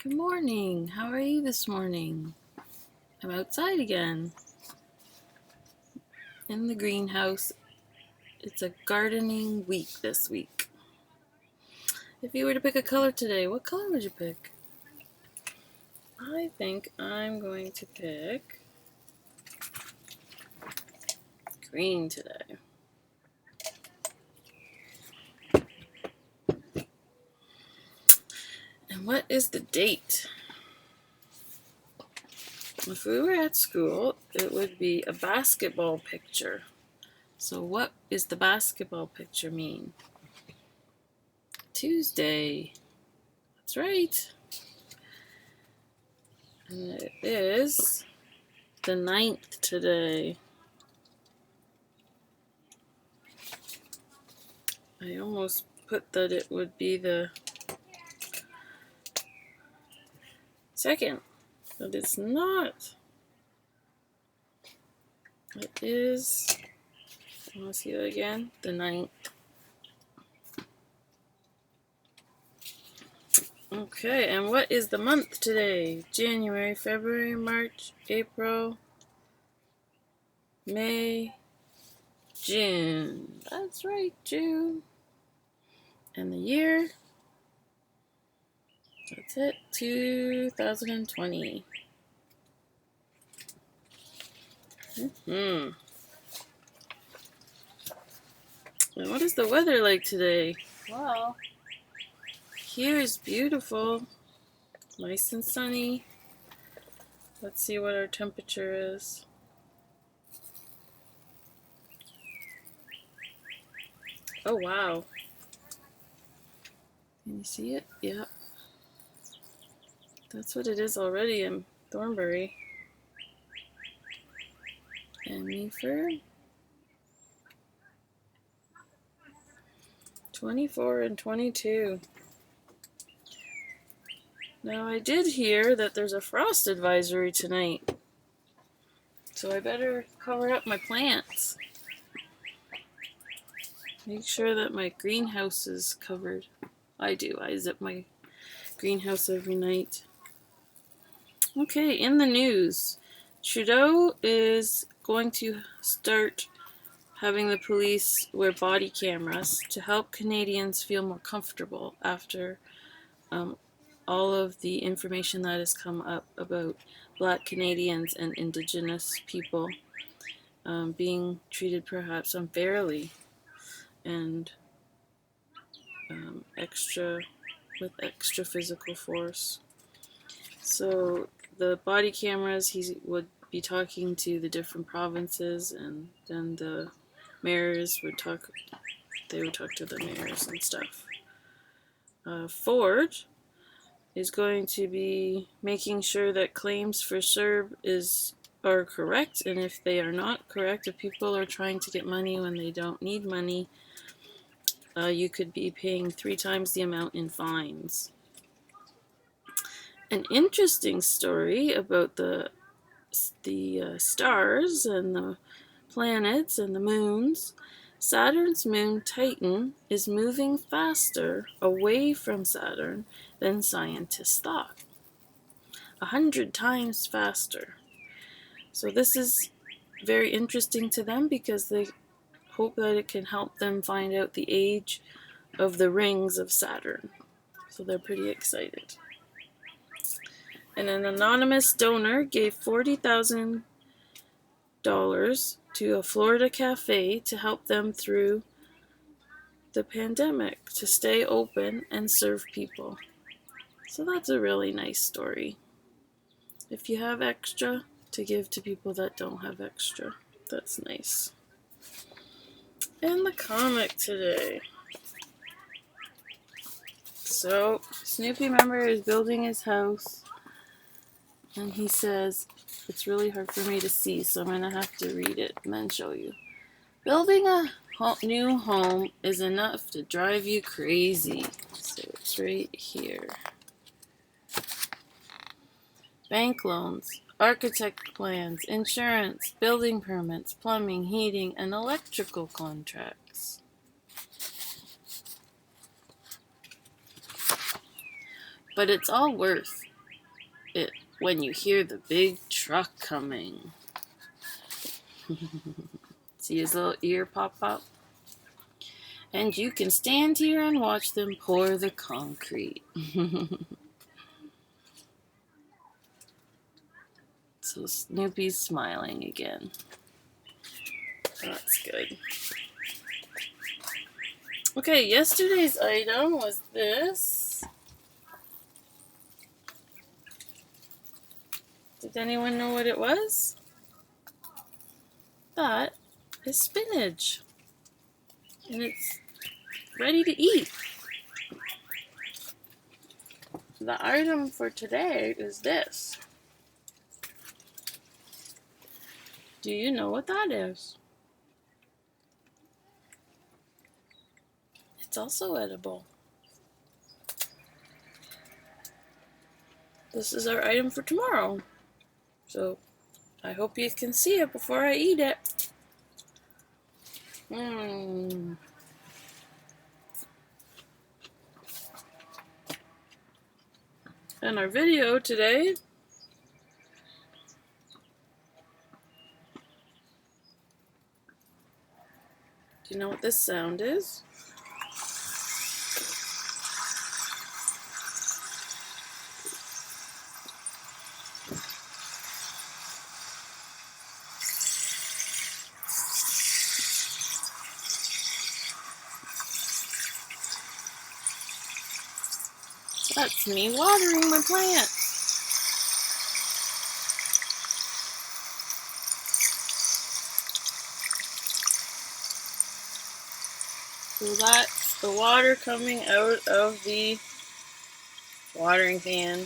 Good morning. How are you this morning? I'm outside again in the greenhouse. It's a gardening week this week. If you were to pick a color today, what color would you pick? I think I'm going to pick green today. And what is the date? If we were at school, it would be a basketball picture. So what is the basketball picture mean? Tuesday. That's right. And it is the 9th today. I almost put that it would be the 2nd, but it's not. It is, I want to see that again, the 9th. Okay, and what is the month today? January, February, March, April, May, June. That's right, June. And the year? That's it, 2020. And what is the weather like today? Well, here is beautiful, nice and sunny. Let's see what our temperature is. Oh, wow. Can you see it? Yeah. That's what it is already in Thornbury. And Meaford. 24 and 22. Now I did hear that there's a frost advisory tonight, so I better cover up my plants. Make sure that my greenhouse is covered. I do. I zip my greenhouse every night. Okay, in the news, Trudeau is going to start having the police wear body cameras to help Canadians feel more comfortable after all of the information that has come up about Black Canadians and Indigenous people being treated perhaps unfairly and with extra physical force. So the body cameras, he would be talking to the different provinces, and then the mayors would talk. They would talk to the mayors and stuff. Ford is going to be making sure that claims for CERB are correct, and if they are not correct, if people are trying to get money when they don't need money, you could be paying 3 times the amount in fines. An interesting story about the stars and the planets and the moons. Saturn's moon Titan is moving faster away from Saturn than scientists thought. 100 times faster. So this is very interesting to them because they hope that it can help them find out the age of the rings of Saturn. So they're pretty excited. And an anonymous donor gave $40,000 to a Florida cafe to help them through the pandemic, to stay open and serve people. So that's a really nice story. If you have extra, to give to people that don't have extra. That's nice. And the comic today. So, Snoopy, remember, is building his house, and he says, it's really hard for me to see, so I'm going to have to read it and then show you. Building a new home is enough to drive you crazy. So it's right here. Bank loans, architect plans, insurance, building permits, plumbing, heating, and electrical contracts. But it's all worth it when you hear the big truck coming. See his little ear pop up? And you can stand here and watch them pour the concrete. So Snoopy's smiling again. That's good. Okay, yesterday's item was this. Did anyone know what it was? That is spinach. And it's ready to eat. The item for today is this. Do you know what that is? It's also edible. This is our item for tomorrow. So I hope you can see it before I eat it. And our video today do you know what this sound is? That's me watering my plant. So that's the water coming out of the watering can.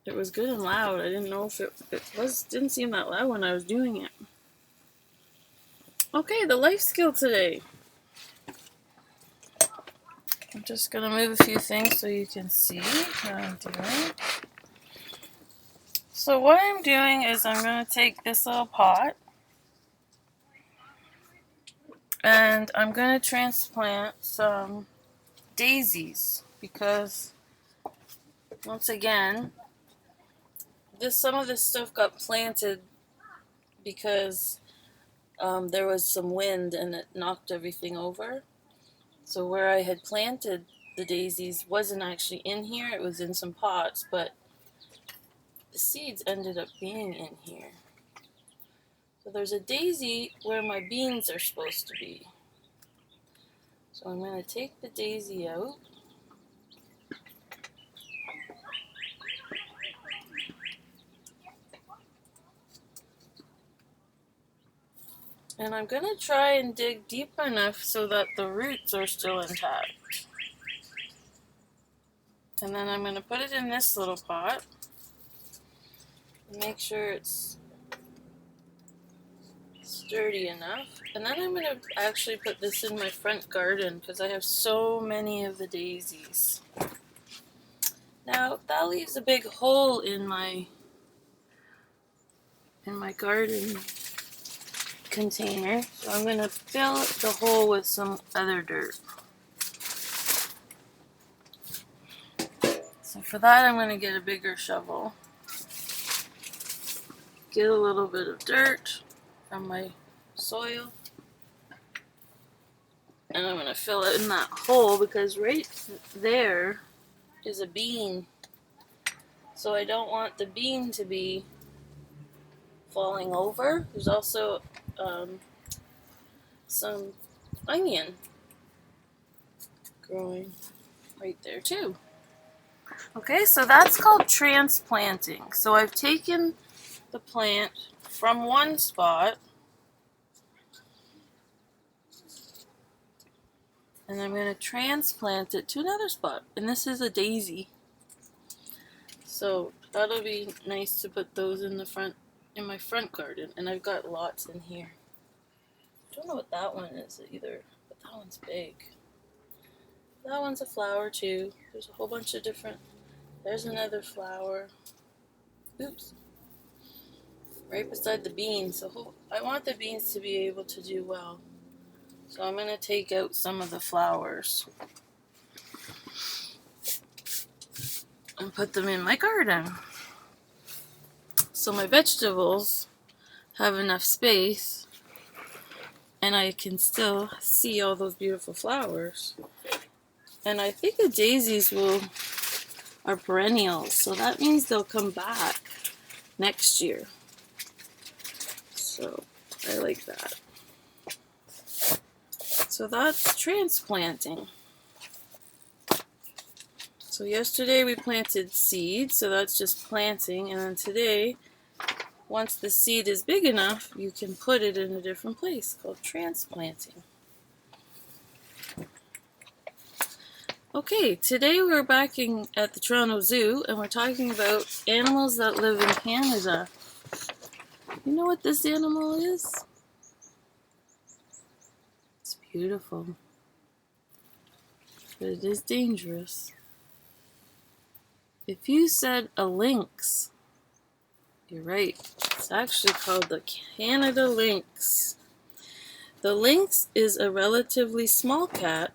It was good and loud. I didn't know if it didn't seem that loud when I was doing it. Okay, the life skill today. I'm just going to move a few things so you can see what I'm doing. So what I'm doing is I'm going to take this little pot and I'm going to transplant some daisies because, once again, some of this stuff got planted because there was some wind and it knocked everything over. So where I had planted the daisies wasn't actually in here, it was in some pots, but the seeds ended up being in here. So there's a daisy where my beans are supposed to be. So I'm going to take the daisy out. And I'm going to try and dig deep enough so that the roots are still intact. And then I'm going to put it in this little pot. Make sure it's sturdy enough. And then I'm going to actually put this in my front garden because I have so many of the daisies. Now that leaves a big hole in my garden container, so I'm going to fill the hole with some other dirt. So for that I'm going to get a bigger shovel, get a little bit of dirt from my soil, and I'm going to fill it in that hole because right there is a bean, so I don't want the bean to be falling over. There's also some onion growing right there too. Okay, so that's called transplanting. So I've taken the plant from one spot and I'm going to transplant it to another spot. And this is a daisy. So that'll be nice to put those in my front garden. And I've got lots in here. I don't know what that one is either, but that one's big. That one's a flower too. There's a whole bunch of different. There's another flower. Oops. Right beside the beans. So I want the beans to be able to do well. So I'm going to take out some of the flowers. and put them in my garden. So my vegetables have enough space and I can still see all those beautiful flowers. And I think the daisies are perennials, so that means they'll come back next year. So I like that. So that's transplanting. So yesterday we planted seed, so that's just planting, and then today, once the seed is big enough, you can put it in a different place, called transplanting. Okay, today we're back at the Toronto Zoo, and we're talking about animals that live in Canada. You know what this animal is? It's beautiful, but it is dangerous. If you said a lynx, you're right. It's actually called the Canada lynx. The lynx is a relatively small cat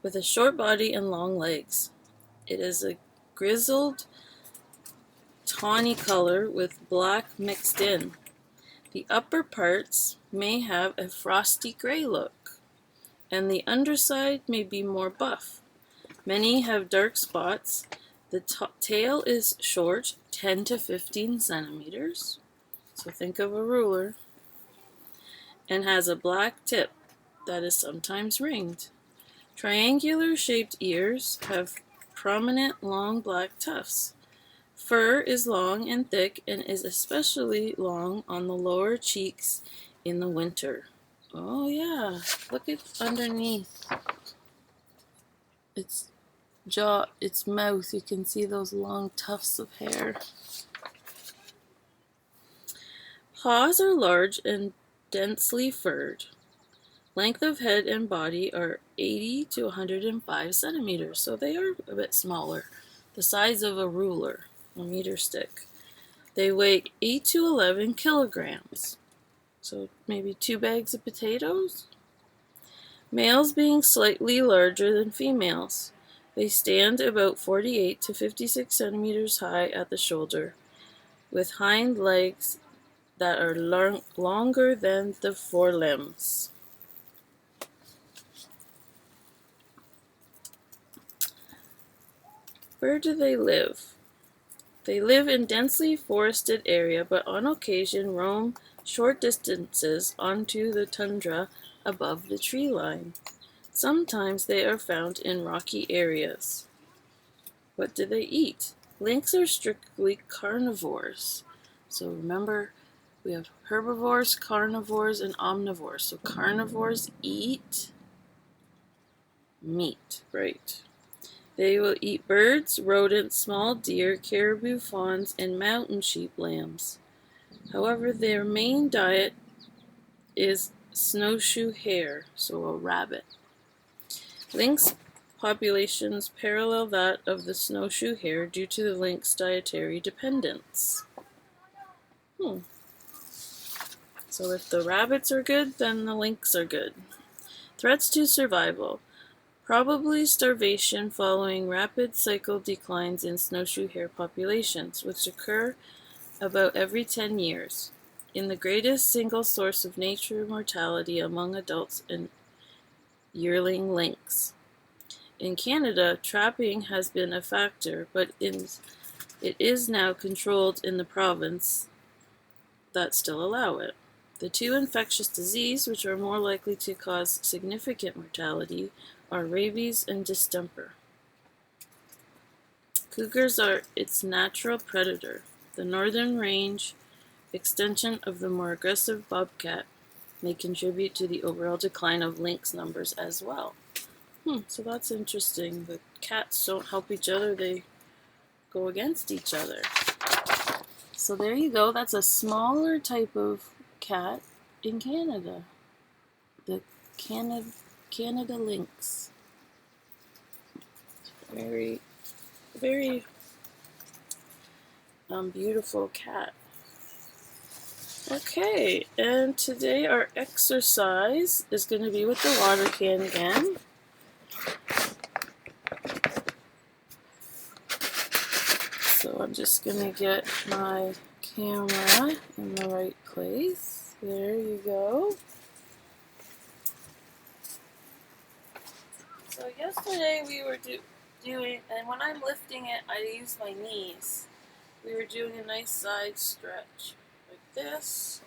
with a short body and long legs. It is a grizzled, tawny color with black mixed in. The upper parts may have a frosty gray look, and the underside may be more buff. Many have dark spots. The tail is short, 10 to 15 centimeters, so think of a ruler, and has a black tip that is sometimes ringed. Triangular shaped ears have prominent long black tufts. Fur is long and thick and is especially long on the lower cheeks in the winter. Oh yeah, look at underneath its jaw, its mouth. You can see those long tufts of hair. Paws are large and densely furred. Length of head and body are 80 to 105 centimeters, so they are a bit smaller, the size of a ruler, a meter stick. They weigh 8 to 11 kilograms, so maybe 2 bags of potatoes? Males being slightly larger than females. They stand about 48 to 56 centimeters high at the shoulder, with hind legs that are longer than the forelimbs. Where do they live? They live in densely forested area, but on occasion roam short distances onto the tundra above the tree line. Sometimes they are found in rocky areas. What do they eat? Lynx are strictly carnivores. So remember, we have herbivores, carnivores, and omnivores. So carnivores eat meat, right? They will eat birds, rodents, small deer, caribou, fawns, and mountain sheep lambs. However, their main diet is snowshoe hare, so a rabbit. Lynx populations parallel that of the snowshoe hare due to the lynx dietary dependence. So if the rabbits are good, then the lynx are good. Threats to survival. Probably starvation following rapid cycle declines in snowshoe hare populations, which occur about every 10 years. In the greatest single source of nature mortality among adults and yearling lynx. In Canada, trapping has been a factor, but it is now controlled in the province that still allow it. The two infectious diseases which are more likely to cause significant mortality are rabies and distemper. Cougars are its natural predator. The northern range extension of the more aggressive bobcat may contribute to the overall decline of lynx numbers as well. So that's interesting. The cats don't help each other, they go against each other. So there you go, that's a smaller type of cat in Canada. The Canada lynx. Very, very beautiful cat. Okay, and today our exercise is going to be with the water can again. So I'm just gonna get my camera in the right place. There you go. So yesterday we were doing, and when I'm lifting it, I use my knees. We were doing a nice side stretch like this.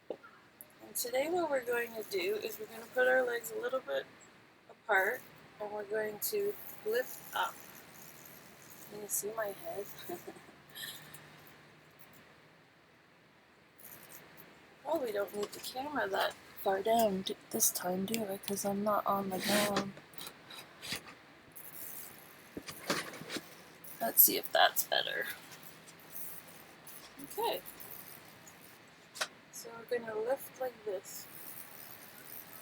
And today what we're going to do is we're going to put our legs a little bit apart and we're going to lift up. Can you see my head? Probably don't need the camera that far down this time, do I? Because I'm not on the ground. Let's see if that's better. Okay. So we're going to lift like this.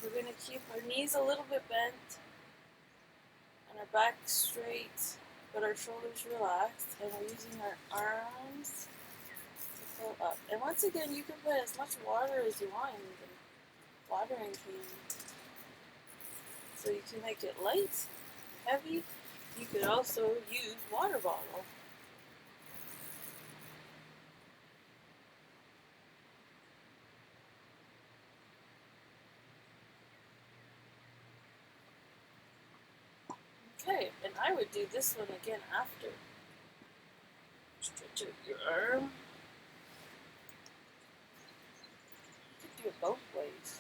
We're going to keep our knees a little bit bent and our back straight, but our shoulders relaxed, and we're using our arms to pull up. And once again, you can put as much water as you want in the watering can. So you can make it light, heavy. You could also use water bottle. Okay, and I would do this one again after. Stretch out your arm. You could do it both ways.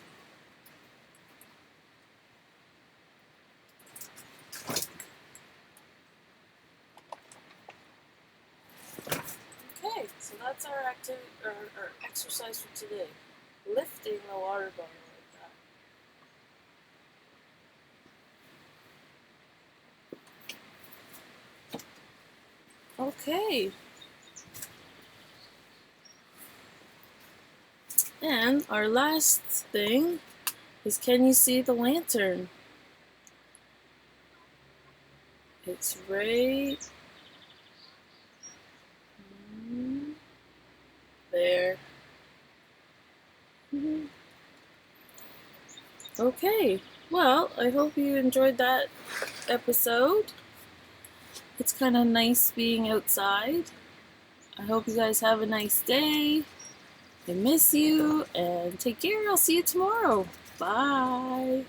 Okay, so that's our activity, our exercise for today. Lifting the water bottle like that. Okay. And our last thing is, can you see the lantern? It's right there. Okay, well, I hope you enjoyed that episode. It's kind of nice being outside. I hope you guys have a nice day. I miss you, and take care. I'll see you tomorrow. Bye.